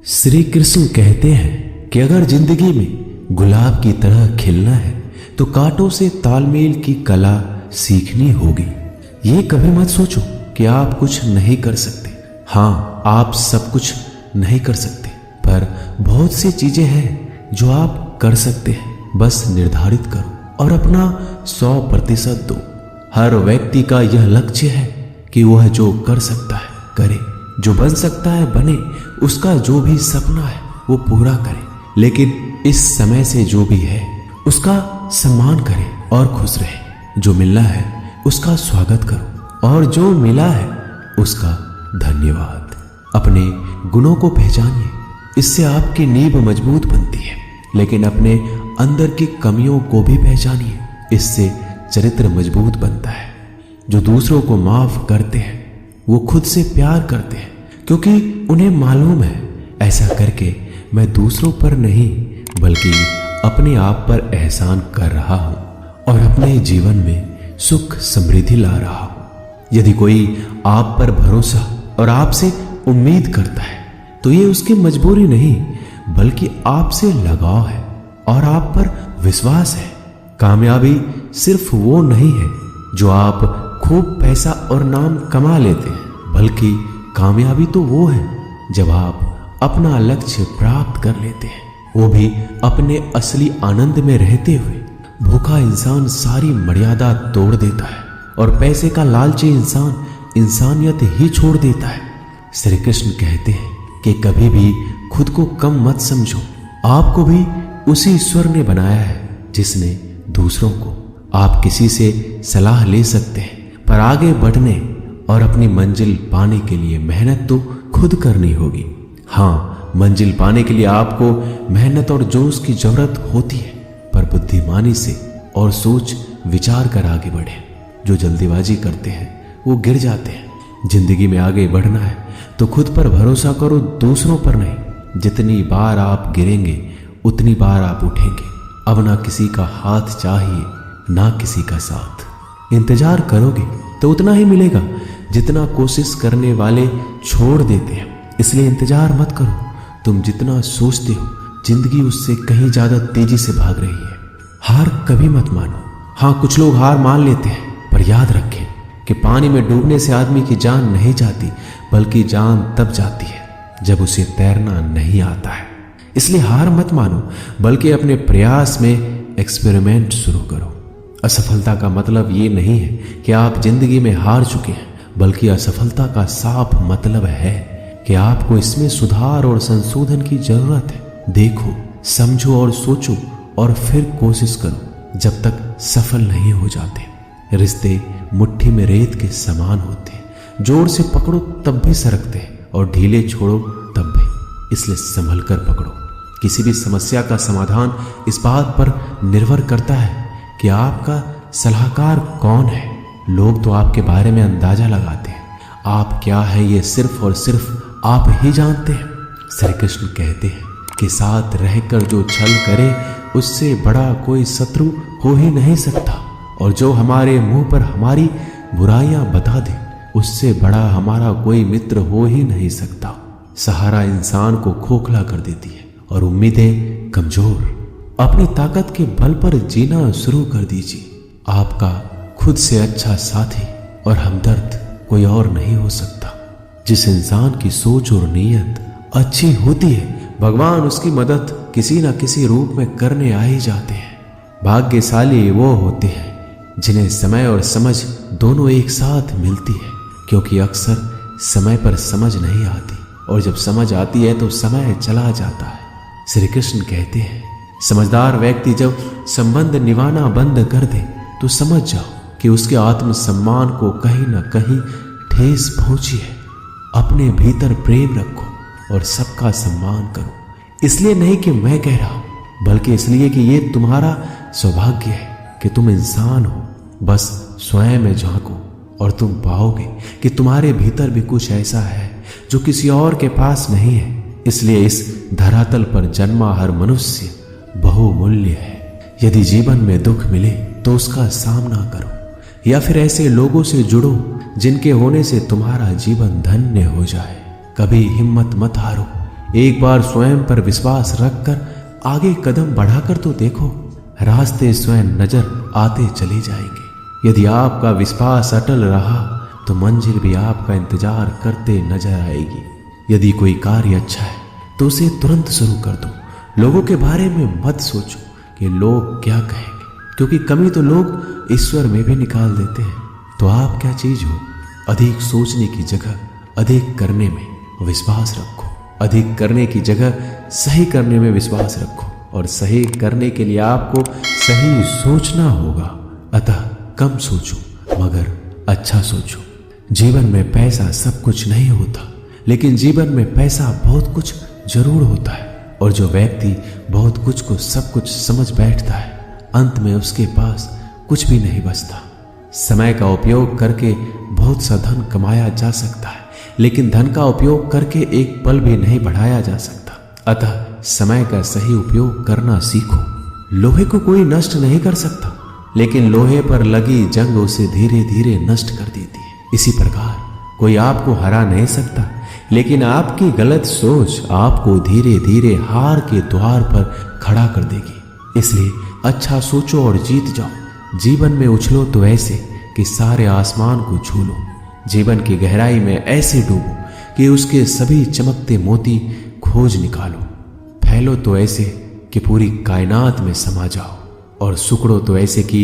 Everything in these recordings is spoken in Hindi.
श्री कृष्ण कहते हैं कि अगर जिंदगी में गुलाब की तरह खिलना है तो कांटों से तालमेल की कला सीखनी होगी। ये कभी मत सोचो कि आप कुछ नहीं कर सकते। हाँ, आप सब कुछ नहीं कर सकते, पर बहुत सी चीजें हैं जो आप कर सकते हैं। बस निर्धारित करो और अपना 100% दो। हर व्यक्ति का यह लक्ष्य है कि वह जो कर सकता है करे, जो बन सकता है बने, उसका जो भी सपना है वो पूरा करे। लेकिन इस समय से जो भी है उसका सम्मान करे और खुश रहे। जो मिलना है उसका स्वागत करो और जो मिला है उसका धन्यवाद। अपने गुणों को पहचानिए, इससे आपकी नींव मजबूत बनती है। लेकिन अपने अंदर की कमियों को भी पहचानिए, इससे चरित्र मजबूत बनता है। जो दूसरों को माफ करते हैं वो खुद से प्यार करते हैं, क्योंकि उन्हें मालूम है ऐसा करके मैं दूसरों पर नहीं बल्कि अपने आप पर एहसान कर रहा हूं और अपने जीवन में सुख समृद्धि ला रहा हूं। यदि कोई आप पर भरोसा और आपसे उम्मीद करता है तो ये उसकी मजबूरी नहीं बल्कि आपसे लगाव है और आप पर विश्वास है। कामयाबी सिर्फ वो नहीं है जो आप खूब पैसा और नाम कमा लेते हैं, बल्कि कामयाबी तो वो है जब आप अपना लक्ष्य प्राप्त कर लेते हैं, वो भी अपने असली आनंद में रहते हुए। भूखा इंसान सारी मर्यादा तोड़ देता है और पैसे का लालची इंसान इंसानियत ही छोड़ देता है। श्री कृष्ण कहते हैं कि कभी भी खुद को कम मत समझो। आपको भी उसी ईश्वर ने बनाया है जिसने दूसरों को। आप किसी से सलाह ले सकते हैं, पर आगे बढ़ने और अपनी मंजिल पाने के लिए मेहनत तो खुद करनी होगी। हाँ, मंजिल पाने के लिए आपको मेहनत और जोश की जरूरत होती है, पर बुद्धिमानी से और सोच विचार कर आगे बढ़े। जो जल्दीबाजी करते हैं वो गिर जाते हैं। जिंदगी में आगे बढ़ना है तो खुद पर भरोसा करो, दूसरों पर नहीं। जितनी बार आप गिरेंगे उतनी बार आप उठेंगे। अब ना किसी का हाथ चाहिए ना किसी का साथ। इंतजार करोगे तो उतना ही मिलेगा जितना कोशिश करने वाले छोड़ देते हैं। इसलिए इंतजार मत करो। तुम जितना सोचते हो जिंदगी उससे कहीं ज्यादा तेजी से भाग रही है। हार कभी मत मानो। हाँ, कुछ लोग हार मान लेते हैं, पर याद रखें कि पानी में डूबने से आदमी की जान नहीं जाती, बल्कि जान तब जाती है जब उसे तैरना नहीं आता है। इसलिए हार मत मानो, बल्कि अपने प्रयास में एक्सपेरिमेंट शुरू करो। असफलता का मतलब ये नहीं है कि आप जिंदगी में हार चुके हैं, बल्कि असफलता का साफ मतलब है कि आपको इसमें सुधार और संशोधन की जरूरत है। देखो, समझो और सोचो और फिर कोशिश करो जब तक सफल नहीं हो जाते। रिश्ते मुट्ठी में रेत के समान होते हैं। जोर से पकड़ो तब भी सरकते हैं और ढीले छोड़ो तब भी। इसलिए संभल कर पकड़ो। किसी भी समस्या का समाधान इस बात पर निर्भर करता है कि आपका सलाहकार कौन है। लोग तो आपके बारे में अंदाजा लगाते हैं, आप क्या है ये सिर्फ और सिर्फ आप ही जानते हैं। श्री कृष्ण कहते हैं कि साथ रहकर जो छल करे उससे बड़ा कोई शत्रु हो ही नहीं सकता, और जो हमारे मुंह पर हमारी बुराइयां बता दे उससे बड़ा हमारा कोई मित्र हो ही नहीं सकता। सहारा इंसान को खोखला कर देती है और उम्मीदें कमजोर। अपनी ताकत के बल पर जीना शुरू कर दीजिए। आपका खुद से अच्छा साथी और हमदर्द कोई और नहीं हो सकता। जिस इंसान की सोच और नीयत अच्छी होती है, भगवान उसकी मदद किसी न किसी रूप में करने आ ही जाते हैं। भाग्यशाली वो होते हैं जिन्हें समय और समझ दोनों एक साथ मिलती है, क्योंकि अक्सर समय पर समझ नहीं आती और जब समझ आती है तो समय चला जाता है। श्री कृष्ण कहते हैं, समझदार व्यक्ति जब संबंध निभाना बंद कर दे तो समझ जाओ कि उसके आत्मसम्मान को कहीं न कहीं ठेस पहुंची है। अपने भीतर प्रेम रखो और सबका सम्मान करो। इसलिए नहीं कि मैं कह रहा हूं, बल्कि इसलिए कि ये तुम्हारा सौभाग्य है कि तुम इंसान हो। बस स्वयं में झांको और तुम पाओगे कि तुम्हारे भीतर भी कुछ ऐसा है जो किसी और के पास नहीं है। इसलिए इस धरातल पर जन्मा हर मनुष्य बहुमूल्य है। यदि जीवन में दुख मिले तो उसका सामना करो, या फिर ऐसे लोगों से जुड़ो जिनके होने से तुम्हारा जीवन धन्य हो जाए। कभी हिम्मत मत हारो, एक बार स्वयं पर विश्वास रखकर आगे कदम बढ़ाकर तो देखो, रास्ते स्वयं नजर आते चले जाएंगे। यदि आपका विश्वास अटल रहा तो मंजिल भी आपका इंतजार करते नजर आएगी। यदि कोई कार्य अच्छा है तो उसे तुरंत शुरू कर दो। लोगों के बारे में मत सोचो कि लोग क्या कहेंगे, क्योंकि कमी तो लोग ईश्वर में भी निकाल देते हैं। तो आप क्या चीज हो? अधिक सोचने की जगह अधिक करने में विश्वास रखो, अधिक करने की जगह सही करने में विश्वास रखो, और सही करने के लिए आपको सही सोचना होगा। अतः कम सोचो मगर अच्छा सोचो। जीवन में पैसा सब कुछ नहीं होता, लेकिन जीवन में पैसा बहुत कुछ जरूर होता है। और जो व्यक्ति बहुत कुछ को सब कुछ समझ बैठता है, अंत में उसके पास कुछ भी नहीं बचता। समय का उपयोग करके बहुत सा धन कमाया जा सकता है, लेकिन धन का उपयोग करके एक पल भी नहीं बढ़ाया जा सकता। अतः समय का सही उपयोग करना सीखो। लोहे को कोई नष्ट नहीं कर सकता, लेकिन लोहे पर लगी जंग उसे धीरे धीरे नष्ट कर देती है। इसी प्रकार कोई आपको हरा नहीं सकता, लेकिन आपकी गलत सोच आपको धीरे धीरे हार के द्वार पर खड़ा कर देगी। इसलिए अच्छा सोचो और जीत जाओ। जीवन में उछलो तो ऐसे कि सारे आसमान को छू लो। जीवन की गहराई में ऐसे डूबो कि उसके सभी चमकते मोती खोज निकालो। फैलो तो ऐसे कि पूरी कायनात में समा जाओ, और सुकड़ो तो ऐसे कि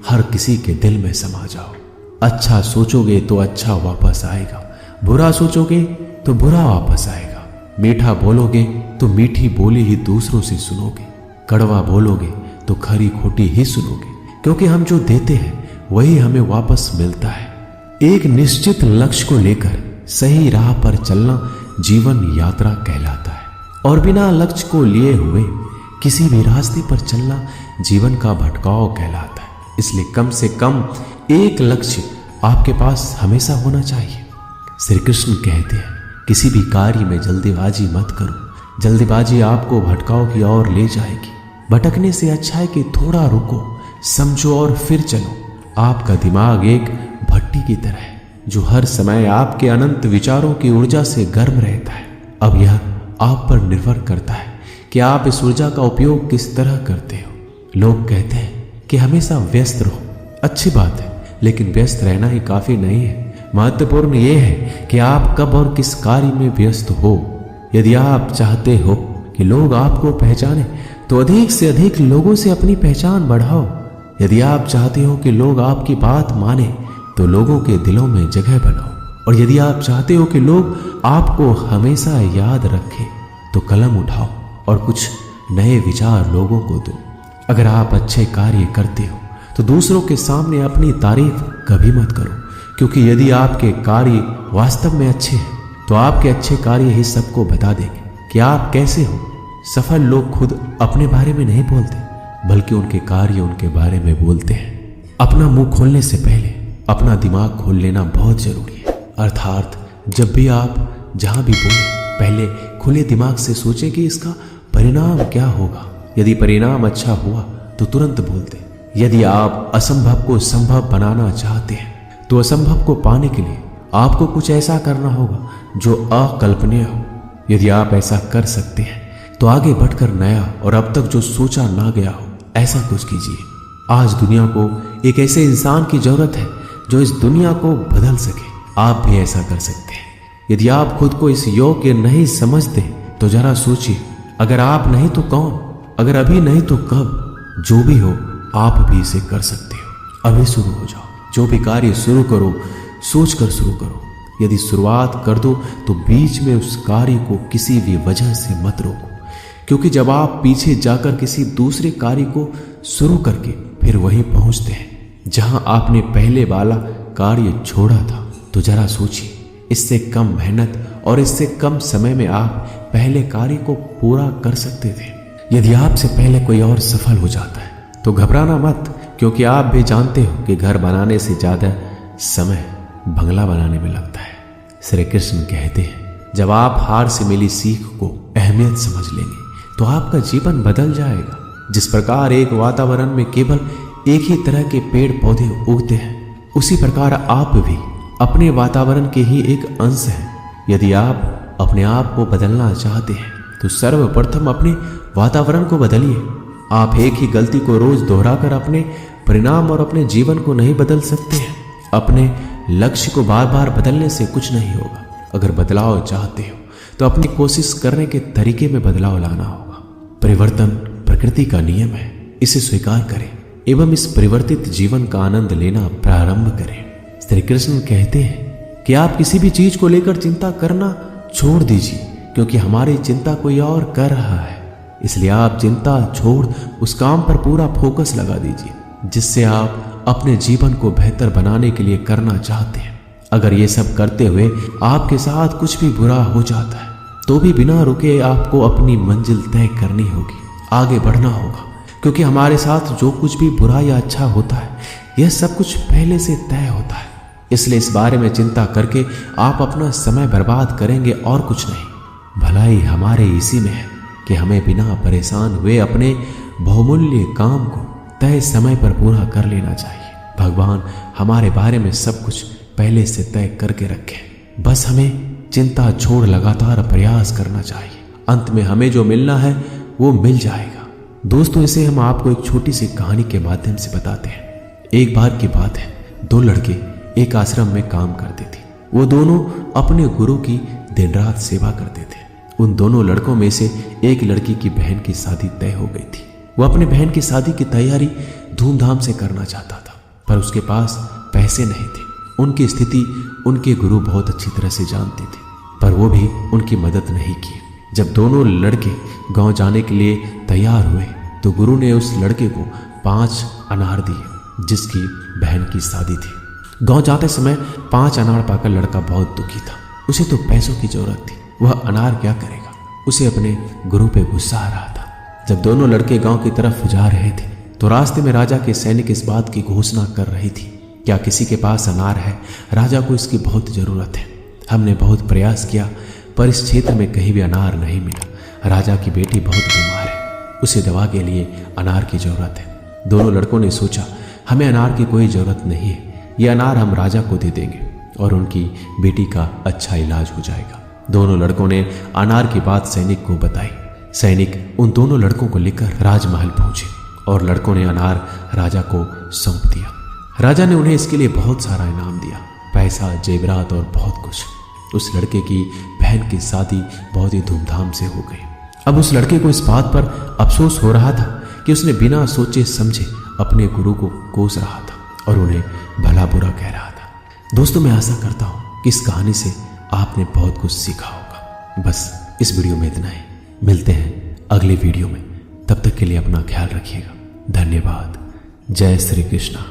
हर किसी के दिल में समा जाओ। अच्छा सोचोगे तो अच्छा वापस आएगा, बुरा सोचोगे तो बुरा वापस आएगा। मीठा बोलोगे तो मीठी बोली ही दूसरों से सुनोगे, कड़वा बोलोगे तो खरी खोटी ही सुनोगे, क्योंकि हम जो देते हैं वही हमें वापस मिलता है। एक निश्चित लक्ष्य को लेकर सही राह पर चलना जीवन यात्रा कहलाता है, और बिना लक्ष्य को लिए हुए किसी भी रास्ते पर चलना जीवन का भटकाव कहलाता है। इसलिए कम से कम एक लक्ष्य आपके पास हमेशा होना चाहिए। श्री कृष्ण कहते हैं, किसी भी कार्य में जल्दीबाजी मत करो। जल्दीबाजी आपको भटकाव की ओर ले जाएगी। भटकने से अच्छा है कि थोड़ा रुको, समझो और फिर चलो। आपका दिमाग एक भट्टी की तरह है, जो हर समय आपके अनंत विचारों की ऊर्जा से गर्म रहता है। अब यह आप पर निर्भर करता है कि आप इस ऊर्जा का उपयोग किस तरह करते हो। लोग कहते हैं कि हमेशा व्यस्त रहो। अच्छी बात है, लेकिन व्यस्त रहना ही काफी नहीं है। महत्वपूर्ण यह है कि आप कब और किस कार्य में व्यस्त हो। यदि आप चाहते हो कि लोग आपको पहचाने तो अधिक से अधिक लोगों से अपनी पहचान बढ़ाओ। यदि आप चाहते हो कि लोग आपकी बात माने तो लोगों के दिलों में जगह बनाओ। और यदि आप चाहते हो कि लोग आपको हमेशा याद रखें तो कलम उठाओ और कुछ नए विचार लोगों को दो। अगर आप अच्छे कार्य करते हो तो दूसरों के सामने अपनी तारीफ कभी मत करो, क्योंकि यदि आपके कार्य वास्तव में अच्छे हैं तो आपके अच्छे कार्य ही सबको बता देंगे कि आप कैसे हो। सफल लोग खुद अपने बारे में नहीं बोलते, बल्कि उनके कार्य उनके बारे में बोलते हैं। अपना मुंह खोलने से पहले अपना दिमाग खोल लेना बहुत जरूरी है। अर्थात जब भी आप जहां भी बोले, पहले खुले दिमाग से सोचें कि इसका परिणाम क्या होगा। यदि परिणाम अच्छा हुआ तो तुरंत बोल दें। यदि आप असंभव को संभव बनाना चाहते हैं तो असंभव को पाने के लिए आपको कुछ ऐसा करना होगा जो अकल्पनीय हो। यदि आप ऐसा कर सकते हैं तो आगे बढ़कर नया और अब तक जो सोचा ना गया हो ऐसा कुछ कीजिए। आज दुनिया को एक ऐसे इंसान की जरूरत है जो इस दुनिया को बदल सके। आप भी ऐसा कर सकते हैं। यदि आप खुद को इस योग्य नहीं समझते तो जरा सोचिए, अगर आप नहीं तो कौन? अगर अभी नहीं तो कब? जो भी हो आप भी इसे कर सकते हो। अभी शुरू हो जाओ। जो भी कार्य शुरू करो सोच कर शुरू करो। यदि शुरुआत कर दो तो बीच में उस कार्य को किसी भी वजह से मत रोको, क्योंकि जब आप पीछे जाकर किसी दूसरे कार्य को शुरू करके फिर वहीं पहुंचते हैं जहां आपने पहले वाला कार्य छोड़ा था, तो जरा सोचिए, इससे कम मेहनत और इससे कम समय में आप पहले कार्य को पूरा कर सकते थे। यदि आपसे पहले कोई और सफल हो जाता है तो घबराना मत, क्योंकि आप भी जानते हो कि घर बनाने से ज्यादा समय बंगला बनाने में लगता है। श्री कृष्ण कहते हैं, जब आप हार से मिली सीख को अहमियत समझ लेंगे तो आपका जीवन बदल जाएगा। जिस प्रकार एक वातावरण में केवल एक ही तरह के पेड़ पौधे उगते हैं, उसी प्रकार आप भी अपने वातावरण के ही एक अंश हैं। यदि आप अपने आप को बदलना चाहते हैं तो सर्वप्रथम अपने वातावरण को बदलिए। आप एक ही गलती को रोज दोहराकर अपने परिणाम और अपने जीवन को नहीं बदल सकते हैं। अपने लक्ष्य को बार बार बदलने से कुछ नहीं होगा। अगर बदलाव चाहते हो तो अपनी कोशिश करने के तरीके में बदलाव लाना होगा। परिवर्तन प्रकृति का नियम है, इसे स्वीकार करें एवं इस परिवर्तित जीवन का आनंद लेना प्रारंभ करें। श्री कृष्ण कहते हैं कि आप किसी भी चीज को लेकर चिंता करना छोड़ दीजिए, क्योंकि हमारी चिंता कोई और कर रहा है। इसलिए आप चिंता छोड़ उस काम पर पूरा फोकस लगा दीजिए जिससे आप अपने जीवन को बेहतर बनाने के लिए करना चाहते हैं। अगर ये सब करते हुए आपके साथ कुछ भी बुरा हो जाता है तो भी बिना रुके आपको अपनी मंजिल तय करनी होगी, आगे बढ़ना होगा, क्योंकि हमारे साथ जो कुछ भी बुरा या अच्छा होता है यह सब कुछ पहले से तय होता है। इसलिए इस बारे में चिंता करके आप अपना समय बर्बाद करेंगे और कुछ नहीं। भलाई हमारे इसी में है कि हमें बिना परेशान हुए अपने बहुमूल्य काम को तय समय पर पूरा कर लेना चाहिए। भगवान हमारे बारे में सब कुछ पहले से तय करके रखे, बस हमें चिंता छोड़ लगातार प्रयास करना चाहिए। अंत में हमें जो मिलना है वो मिल जाएगा। दोस्तों, इसे हम आपको एक छोटी सी कहानी के माध्यम से बताते हैं। एक बार की बात है, दो लड़के एक आश्रम में काम करते थे। वो दोनों अपने गुरु की दिन रात सेवा करते थे। उन दोनों लड़कों में से एक लड़की की बहन की शादी तय हो गई थी। वो अपने बहन की शादी की तैयारी धूमधाम से करना चाहता था, पर उसके पास पैसे नहीं थे। उनकी स्थिति उनके गुरु बहुत अच्छी तरह से जानते थे, पर वो भी उनकी मदद नहीं की। जब दोनों लड़के गांव जाने के लिए तैयार हुए तो गुरु ने उस लड़के को 5 अनार दिए जिसकी बहन की शादी थी। गांव जाते समय 5 अनार पाकर लड़का बहुत दुखी था। उसे तो पैसों की जरूरत थी, वह अनार क्या करेगा। उसे अपने गुरु पे गुस्सा आ रहा था। जब दोनों लड़के गांव की तरफ जा रहे थे तो रास्ते में राजा के सैनिक इस बात की घोषणा कर रही थी, क्या किसी के पास अनार है? राजा को इसकी बहुत जरूरत है। हमने बहुत प्रयास किया पर इस क्षेत्र में कहीं भी अनार नहीं मिला। राजा की बेटी बहुत बीमार है, उसे दवा के लिए अनार की जरूरत है। दोनों लड़कों ने सोचा, हमें अनार की कोई जरूरत नहीं है, ये अनार हम राजा को दे देंगे और उनकी बेटी का अच्छा इलाज हो जाएगा। दोनों लड़कों ने अनार की बात सैनिक को बताई। सैनिक उन दोनों लड़कों को लेकर राजमहल पहुंचे और लड़कों ने अनार राजा को सौंप दिया। राजा ने उन्हें इसके लिए बहुत सारा इनाम दिया, पैसा, जेवरात और बहुत कुछ। उस लड़के की बहन की शादी बहुत ही धूमधाम से हो गई। अब उस लड़के को इस बात पर अफसोस हो रहा था कि उसने बिना सोचे समझे अपने गुरु को कोस रहा था और उन्हें भला बुरा कह रहा था। दोस्तों, मैं आशा करता हूं कि इस कहानी से आपने बहुत कुछ सीखा होगा। बस इस वीडियो में इतना ही। मिलते हैं अगली वीडियो में, तब तक के लिए अपना ख्याल रखिएगा। धन्यवाद। जय श्री कृष्णा।